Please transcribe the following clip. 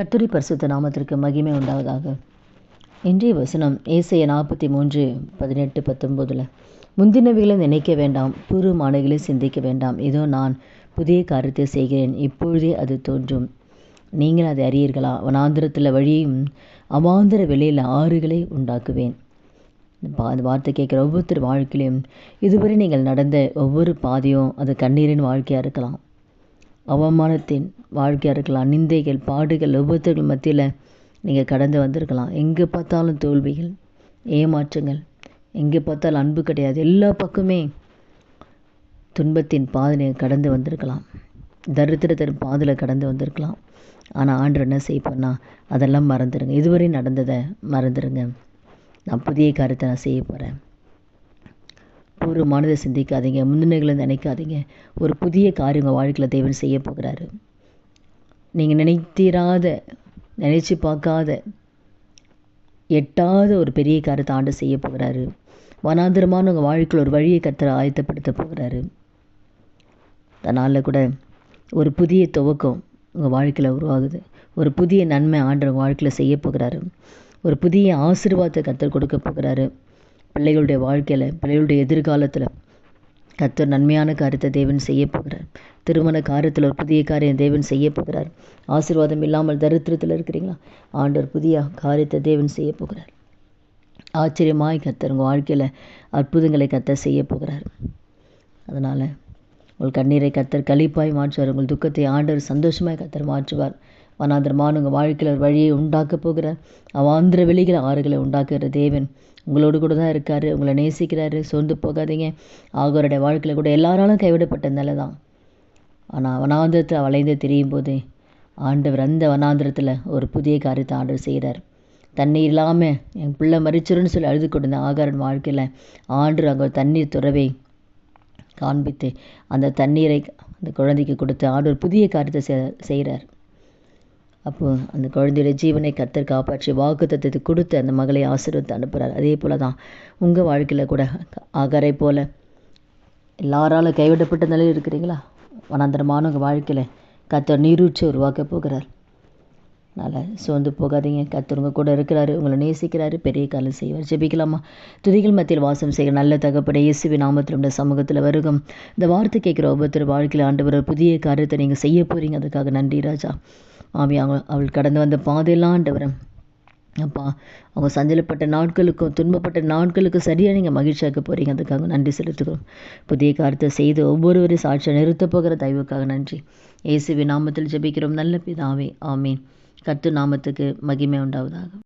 கர்த்தருடைய பரிசுத்த நாமத்திற்கு மகிமை உண்டாவதாக. இன்றைய வசனம் ஏசாயா 43:18-19. முந்தினவைகளை நினைக்க வேண்டாம், பூர்வமானவைகளை சிந்திக்க வேண்டாம். இதோ நான் புதிய காரியத்தை செய்கிறேன், இப்பொழுதே அது தோன்றும், நீங்கள் அதை அறியீர்களா? வனாந்திரத்தில் வழியையும் அவாந்தர வெளியில் ஆறுகளை உண்டாக்குவேன். அந்த வார்த்தை கேட்குற ஒவ்வொருத்தர் வாழ்க்கையிலையும் இதுவரை நீங்கள் நடந்த ஒவ்வொரு பாதையும் அது கண்ணீரின் வாழ்க்கையாக இருக்கலாம், அவமானத்தின் வாழ்க்கையாக இருக்கலாம், நிந்தைகள் பாடுகள் ஒவ்வொருத்தர்கள் மத்தியில் நீங்கள் கடந்து வந்திருக்கலாம். எங்கே பார்த்தாலும் தோல்விகள், ஏமாற்றங்கள், எங்கே பார்த்தாலும் அன்பு கிடையாது, எல்லா பக்கமே துன்பத்தின் பாதை கடந்து வந்திருக்கலாம், தரித்திரத்தின் பாதையில் கடந்து வந்திருக்கலாம். ஆனால் ஆண்டவர் என்ன செய்யப்போனா அதெல்லாம் மறந்துடுங்க, இதுவரை நடந்ததை மறந்துடுங்க, நான் புதிய காரியத்தை நான் செய்ய போகிறேன். பூர்வமானதை சிந்திக்காதீங்க, முன்னிலைகளை நினைக்காதீங்க. ஒரு புதிய காரியம் உங்கள் வாழ்க்கையில் தேவன் செய்ய போகிறாரு. நீங்கள் நினைச்சு பார்க்காத எட்டாத ஒரு பெரிய காரியத்தை ஆண்டு செய்ய போகிறாரு. வனாந்திரமான உங்கள் வாழ்க்கையில் ஒரு வழியை கர்த்தர் ஆயத்தப்படுத்த போகிறாரு. அதனால் கூட ஒரு புதிய துவக்கம் உங்கள் வாழ்க்கையில் உருவாகுது. ஒரு புதிய நன்மை ஆண்டு உங்கள் வாழ்க்கையில் செய்ய போகிறாரு. ஒரு புதிய ஆசீர்வாதத்தை கர்த்தர் கொடுக்க போகிறாரு. பிள்ளைகளுடைய வாழ்க்கையில், பிள்ளைகளுடைய எதிர்காலத்தில் கர்த்தர் நன்மையான காரியத்தை தேவன் செய்ய போகிறார். திருமண காரியத்தில் ஒரு புதிய காரியம் தேவன் செய்ய போகிறார். ஆசீர்வாதம் இல்லாமல் தரித்திரத்தில் இருக்கிறீங்களா? ஆண்டவர் புதிய காரியத்தை தேவன் செய்ய போகிறார். ஆச்சரியமாய் கர்த்தர் உங்கள் வாழ்க்கையில் அற்புதங்களை கர்த்தர் செய்ய போகிறார். அதனால் உங்கள் கண்ணீரை கர்த்தர் களிப்பாய் மாற்றுவார். உங்கள் துக்கத்தை ஆண்டவர் சந்தோஷமாய் கர்த்தர் மாற்றுவார். வனாந்திரமான உங்கள் வாழ்க்கையில் ஒரு வழியை உண்டாக்க போகிறார். அவாந்திர வெளிகளை ஆறுகளை உண்டாக்குகிற தேவன் உங்களோடு கூட தான் இருக்கார். உங்களை நேசிக்கிறாரு. சோர்ந்து போகாதீங்க. ஆகோருடைய வாழ்க்கையில் கூட எல்லாராலும் கைவிடப்பட்ட நிலை தான். ஆனால் வனாந்திரத்தை வளைந்து திரியும் போது ஆண்டவர் அந்த வனாந்திரத்தில் ஒரு புதிய காரியத்தை ஆண்டவர் செய்கிறார். தண்ணீர் இல்லாமல் என் பிள்ளை மறிச்சிருன்னு சொல்லி அழுது கொண்டு ஆகாரன் வாழ்க்கையில் ஆண்டவர் அங்கே தண்ணீர் துறவை காண்பித்து அந்த தண்ணீரை அந்த குழந்தைக்கு கொடுத்து ஆண்டவர் புதிய காரியத்தை செய்கிறார். அப்போது அந்த குழந்தையுடைய ஜீவனை கர்த்தர் காப்பாற்றி வாக்குத்தத்தத்தை கொடுத்து அந்த மகளை ஆசீர்வதித்து அனுப்புகிறார். அதே போல் தான் உங்கள் வாழ்க்கையில் கூட ஆகாரை போல் எல்லாராலும் கைவிடப்பட்ட நிலையில் இருக்கிறீங்களா? வனாந்தரமான உங்கள் வாழ்க்கையில் கர்த்தர் நீரூற்றி உருவாக்க போகிறார். அதனால் சோர்ந்து போகாதீங்க. கர்த்தர் உங்கள் கூட இருக்கிறாரு, உங்களை நேசிக்கிறாரு, பெரிய காலம் செய்வார். ஜெபிக்கலாமா? துதிகள் மத்தியில் வாசம் செய்கிற நல்ல தகப்பனே, இயேசுவின் நாமத்தில் உடைய சமூகத்தில் வருகும் இந்த வார்த்தை கேட்குற ஒவ்வொருத்தர் வாழ்க்கையில் ஆண்டவர் புதிய காரியத்தை நீங்கள் செய்ய போகிறீங்க. அதுக்காக நன்றி ராஜா. ஆமி அவள் கடந்து வந்த பாதையெல்லாம் ஆண்டவர் அப்பா, அவங்க சஞ்சலப்பட்ட நாட்களுக்கும் துன்பப்பட்ட நாட்களுக்கும் சரியாக நீங்கள் மகிழ்ச்சியாக்க போகிறீங்க. அதுக்காக நன்றி செலுத்துகிறோம். புதிய காரியத்தை செய்து ஒவ்வொருவரையும் சாட்சியாக நிறுத்த போகிற தயவுக்காக நன்றி. இயேசுவின் நாமத்தில் ஜெபிக்கிறோம் நல்ல பிதாவே, ஆமீன். கர்த்தர் நாமத்துக்கு மகிமை உண்டாவதாக.